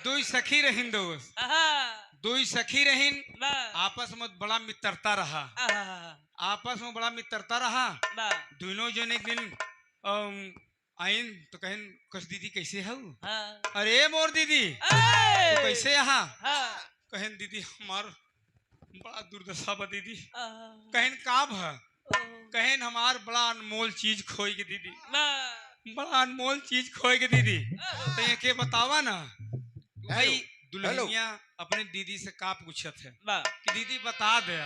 दुई सखी रहीन दोस्त। दुई सखी रहीन, आपस में बड़ा मित्रता रहा। आपस में बड़ा मित्रता रहा। दोनों जन एक दिन आइन तो कहन कस दीदी कैसे हो? अरे मोर दीदी तो कैसे यहाँ? कहन दीदी हमार बड़ा दुर्दशा बा दीदी। कहन का भा? कहन हमार बड़ा अनमोल चीज खोई के दीदी, बड़ा अनमोल चीज खोई के दीदी। तो ये के बतावा ना भाई। दुल्हनिया अपने दीदी से का पूछत है कि दीदी बता दे।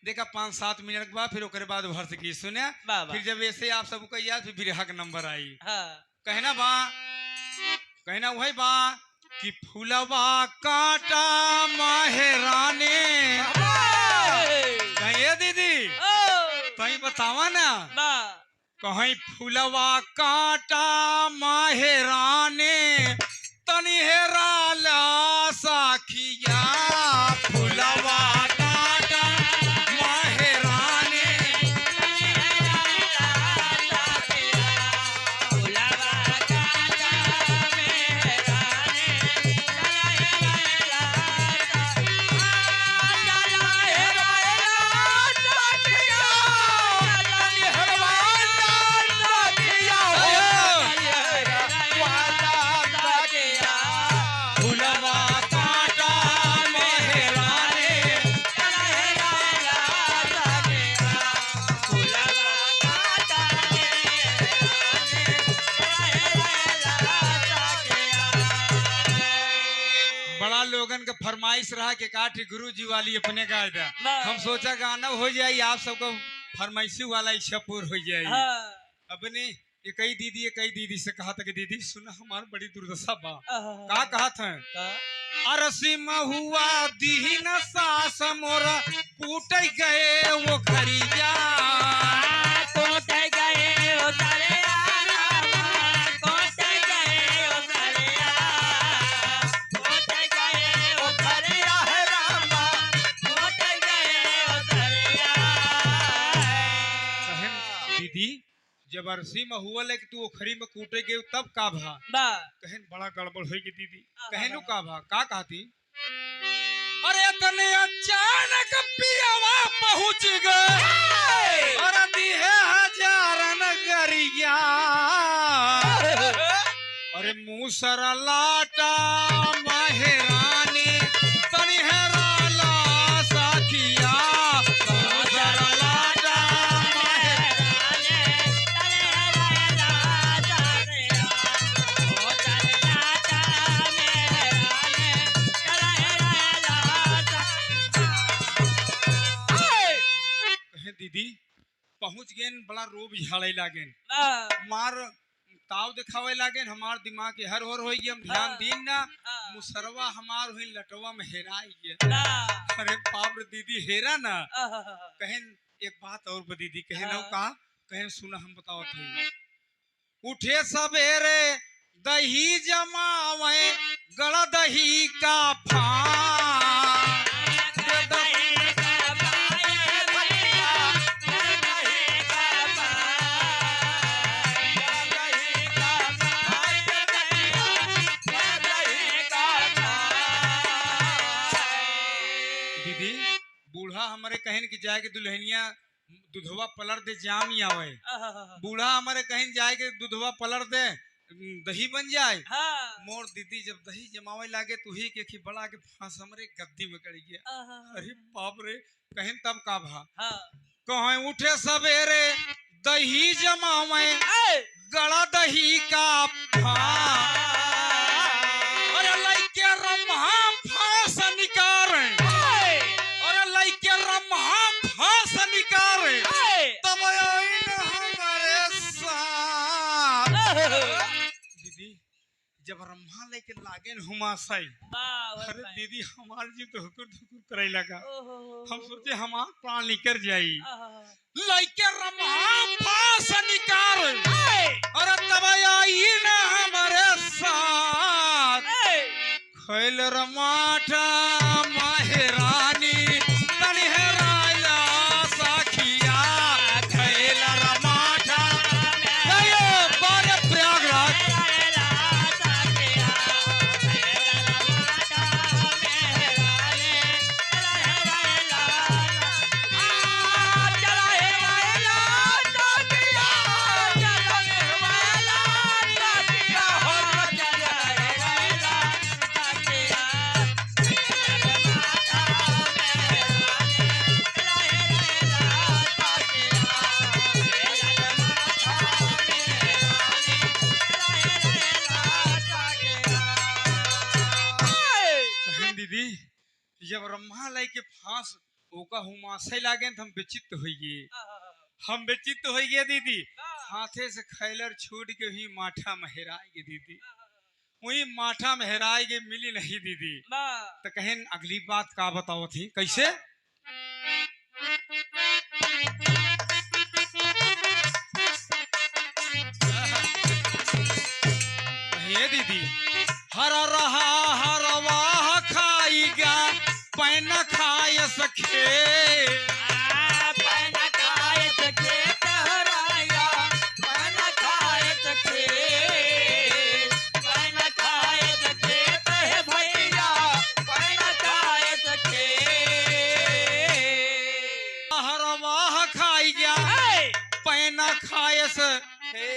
देखा 5-7 मिनट के बाद फिर ओकरे बाद भर से की सुने। फिर जब ऐसे आप सब को याद फिर हक नंबर आई। कहना बा, कहना वही बा कि फूलवा काटा माहेराने। कहिए दीदी कहीं बतावा ना, कहीं फूलवा काटा माहेराने तनी हेराला साखिया। फूलवा काटा माहेराने लोगन का फरमाइश रहा कि काठी गुरु जी वाली अपने गाय दा। हम सोचा गाना हो जाए, आप सबको फरमाइशी वाला इच्छा पूर्ण हो जाए। अपने एक कई दीदी से कहा था कि दीदी सुना हमार बड़ी दुर्दशा बा। का कहा था? अरसी महुआ दीन सास मोरा कूट गए वो खरिया। कूट गए वो जब अरसी में हुआ ले कि तू ओखरी में कूटे गए तब का भा? कहन बड़ा गड़बड़ होई के दीदी। कहनु का भा? का कहती? अरे तने अचानक पियावा पहुंच गए और दिहे हजारन गरिया। अरे मूसर लाटा माहेराने तनी हेराला साखिया। दीदी पहुंच गए, बड़ा रोब झाड़े लागे, मार ताव दिखावे लागे। हमार दिमाग के हर हो गई। हम ध्यान दीन ना, मुसरवा हमार हुई लटवा में हेराई गया। अरे बाप रे दीदी हेरा ना। कहन एक बात और दीदी कहन का? कहन सुना हम बताओ थे। उठे सवेरे दही जमावे गड़ा दही का फान। बूढ़ा हमारे कहन की जाए के दुल्हनिया दूधवा पलर दे जाम ही आवे। बूढ़ा हमारे कहन जाए के दूधवा पलर दे दही बन जाए। मोर दीदी जब दही जमावे लागे तो ही के बड़ा के फांस हमरे गद्दी में कड़ी गया। अरे बाप रे कहन तब का भा? कहे उठे सवेरे दही जमावे गड़ा दही का फांस। अरे लइके रम्हा फांस निकारे, तब हमारे साथ। दीदी जब रम्हा लेके लागे हुमासाई, अरे दीदी हमार जी तो हुकुर धुकुर करे लगा। हम सोचे हमार प्राण निकल जाई। लेके रम्हा फांस निकाल, अरे तब आई ना हमारे साथ। खैल रमाठा माहेरानी तनी हेराइला साखिया। खैल रमाठा गए बारे प्रयागराज। जब ब्रह्मा लाई के फांस ओका हुमासे लागे तो हम बेचित हो गए दीदी। हाथे से खैलर छूट के ही माठा महराएगी दीदी, वही माठा महराएगी मिली नहीं दीदी। तो कहें अगली बात का बताओ थी कैसे? ये दीदी हरा रहा हरवा खाईगा पैन खाए सखे, पैन खाए सखे तहराया, पैन खाए सखे, पैन खाए सखे तह भैया, पैन खाए सखे। हरवा खाईगा पैन खाए सखे,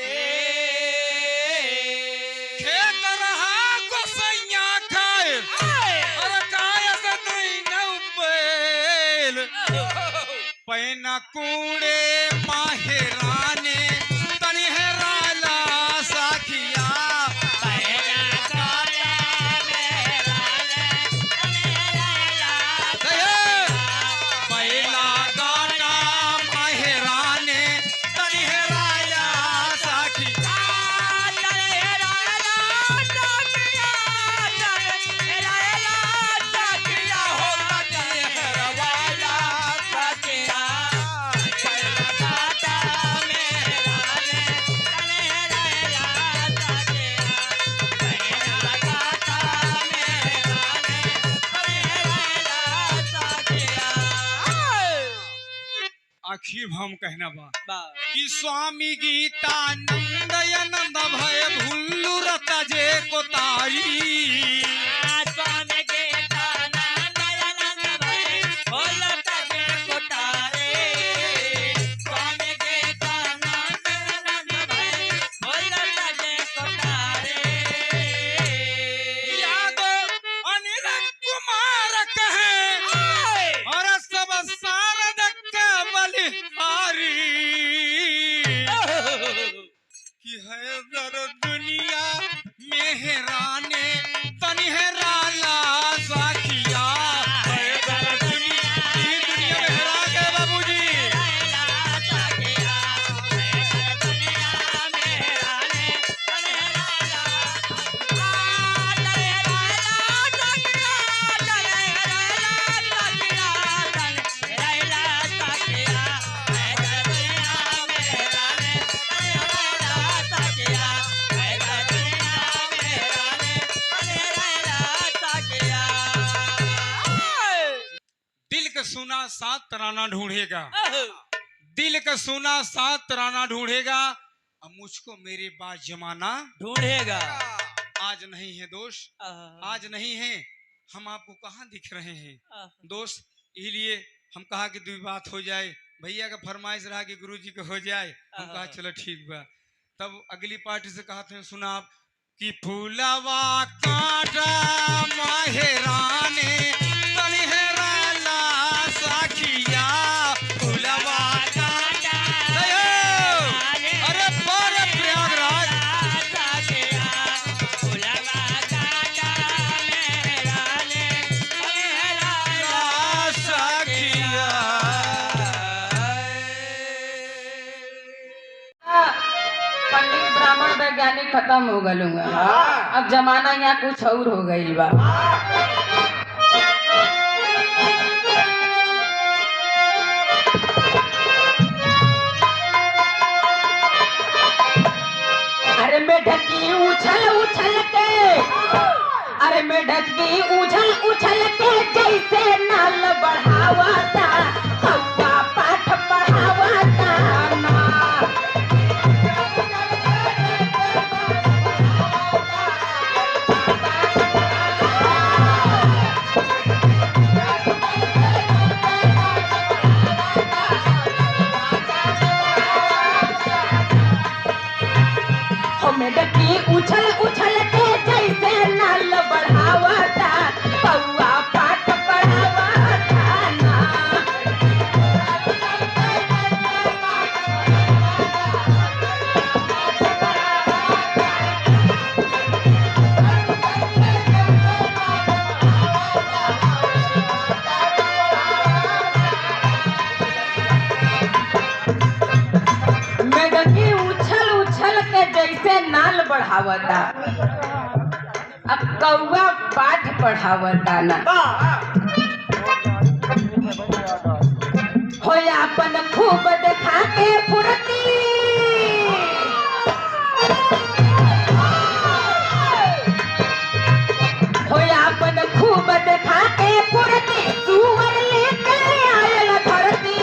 खेत रहा गोसैया खाए और खाए से नहीं नौबेल, पैना कूड़े माहिराने तनी हेराला साखिया, पैना काला मेहराने तने लाला पैला गाटा माहिराने तनी हेराला साखिया। आखिर हम कहना बा कि स्वामी गीतानंद आनंद भय भुल्लू रता जे को तारी, स्वामी गीतानंद आनंद भय भुल्लू जे को तारे, स्वामी गीतानंद आनंद भय भुल्लू जे को तारे। याद अनिल कुमार कहे और सब शारद बलिहारी कि है दर दुनिया मेहराने तनी हेराला साखिया, है दर दुनिया मेहरा के बाबूजी। दिल का सुना सात तराना ढूंढेगा, दिल का सुना सात तराना ढूंढेगा, अब मुझको मेरे बाद जमाना ढूंढेगा। आज नहीं है दोस्त, आज नहीं है, हम आपको कहाँ दिख रहे हैं दोस्त। इसलिए हम कहा कि दो बात हो जाए, भैया का फरमाइश रहा कि गुरुजी को हो जाए, हम कहा चलो ठीक बा। तब अगली पार्टी से कहा थे सुना आप कि फूलवा कांटा माहेराने तनी हेराला साखिया, फूलवा कांटा अरे पर प्रयागराज पंडित ब्राह्मण वैज्ञानिक खत्म हो गलूंगा, अब जमाना यहाँ कुछ और हो गई बा। अरे मैं ढकी उछल उछल के, अरे मैं ढकी उछल उछल के जैसे नाल बढ़ावाता कौवा पाठ पढ़ावाता ना। हमें डकी उछल उछल के जैसे नाल बढ़ावाता कौवा पाठ पढ़ावाता ना। पढ़ावता अब कौआ पाठ पढ़ावता ना हो अपन खूब देखा के फुर्ती हो अपन खूब देखा के फुर्ती सुअर लेके आयल धरती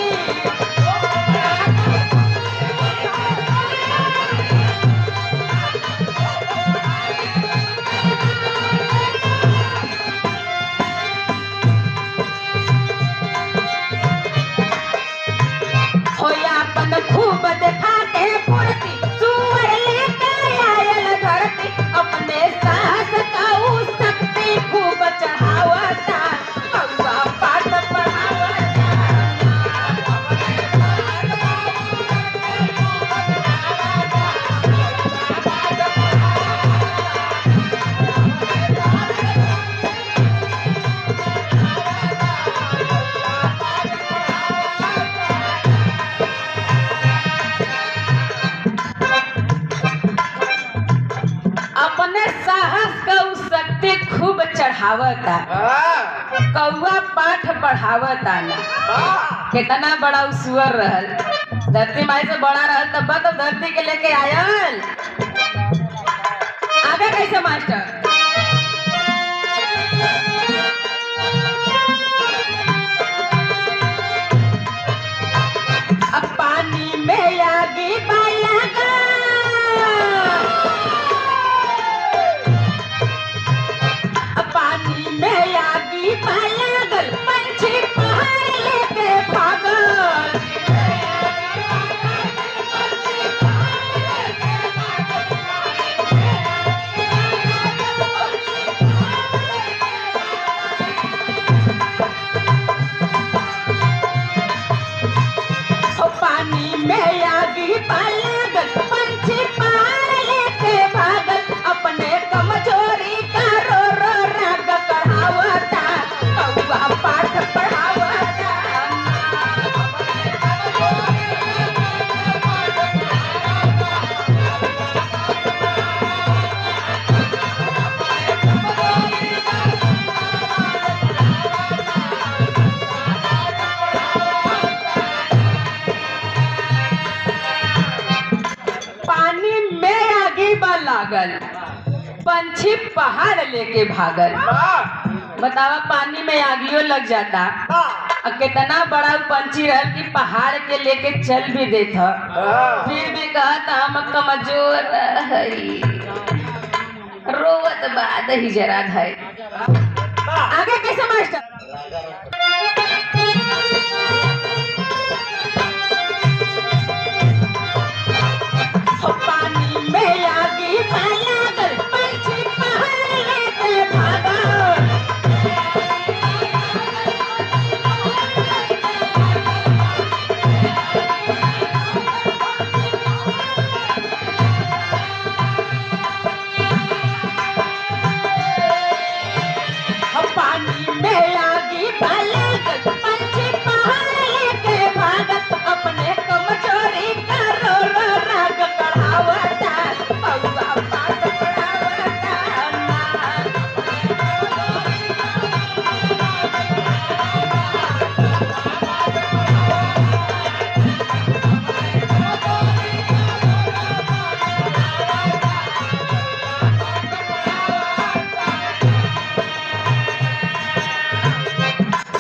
खूब देखा के फुर्ती सुअर लेके आयल धरती अपने सास का शक्ति खूब चढ़ावता कौआ पाठ पढ़ावता अपने साहस का शक्ति खूब चढ़ावता कौआ पाठ पढ़ावता ना कितना बड़ा सुअर रहल धरती माई से बड़ा रहल तब तो धरती के लेके आयल आगे कैसे मास्टर अब पानी में आगे लगा पानी में आगी लागल पंछी पहाड़ लेके भागल पानी में आगी लागल पंछी पहाड़ लेके भागल अपने कमजोरी का रो रो राग पढ़ावता कौआ पाठ पढ़ावता पानी में आगे लागल पंछी पहाड़ लेके भागल बतावा पानी में आगियो लग जाता और कितना बड़ा पंछी रहल कि पहाड़ के लेके चल भी देता फिर भी कहता हम कमजोर हई रोवत बाद ही जरा है आगे कैसे मास्टर पानी में आगी लागल पंछी पहाड़ लेके भागल पानी में आगी लागल पंछी पहाड़ लेके भागल अपने कमजोरी का रो रो राग पढ़ावता कौआ पाठ पढ़ावता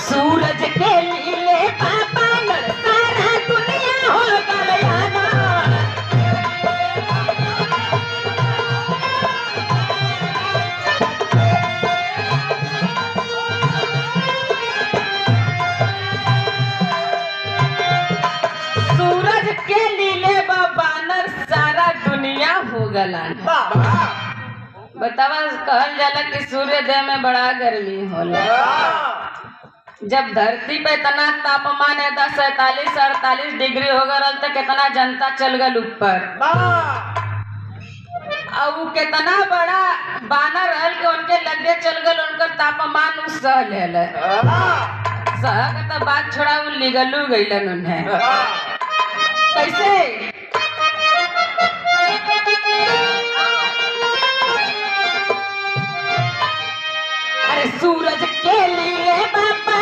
सूरज के लीले पापा सारा दुनिया हो गलयाना सूरज के लीले बानर सारा दुनिया हो गलाना बतावा कहल जाला कि सूर्य देह में बड़ा गर्मी होला जब धरती पे इतना तापमान है 47-48 डिग्री हो गल तो कितना जनता चल गल ऊपर और कितना बड़ा बानर रहल के उनके लगे चल गल उनकर तापमान उ सह लेल सह के तो बात छोड़ा उ लिगलू गइलन उन्हें कैसे अरे सूरज के लिए बाबा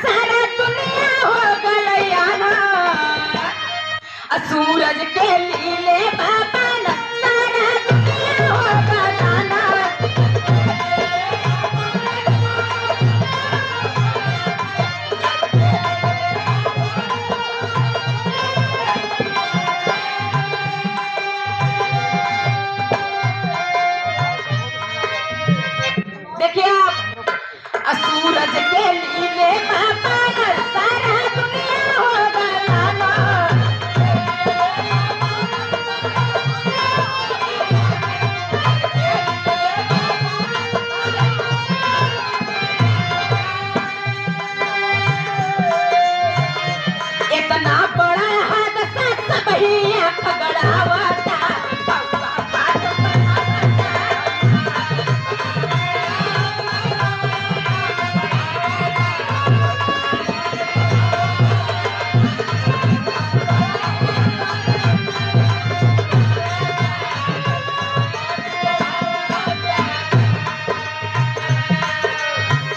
सारा दुनिया हो गया ना, सूरज के लिए बाबा सारा दुनिया हो गया ना। देखिए आप सूरज के लिए बाबा सारा दुनिया हो गया ना। इतना बड़ा हादसा सब ही आँख गड़ावता।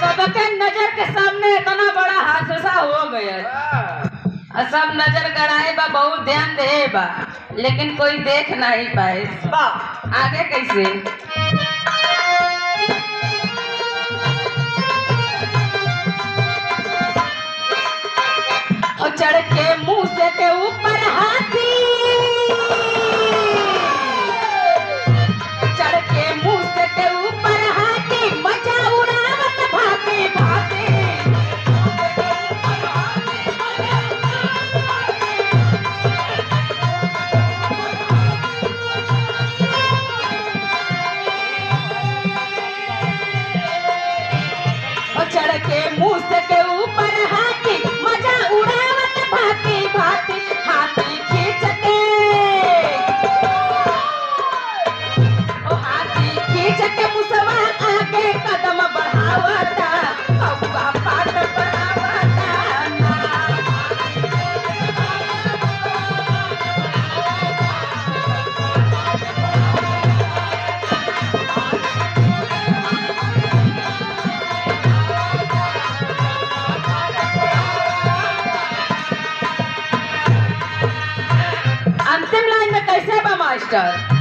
सबके नजर के सामने इतना बड़ा हादसा हो गया, सब नजर गड़ाए बा, बहुत ध्यान दे बा, लेकिन कोई देख नहीं पाए। आगे कैसे और चढ़ के मुंह से के ऊपर हाथी, चढ़ के मुंह से के ऊपर हाथी मजा उड़ावत भागे भागे। चढ़ के मुंह से के ऊपर हाथी मजा उड़ावत भाती भाती, हाथी खींच के ओ हाथी खींच के मुसवा आगे कदम बढ़ावता, कौवा पाट बढ़ावता ना। अंतिम लाइन में कैसे बा मास्टर?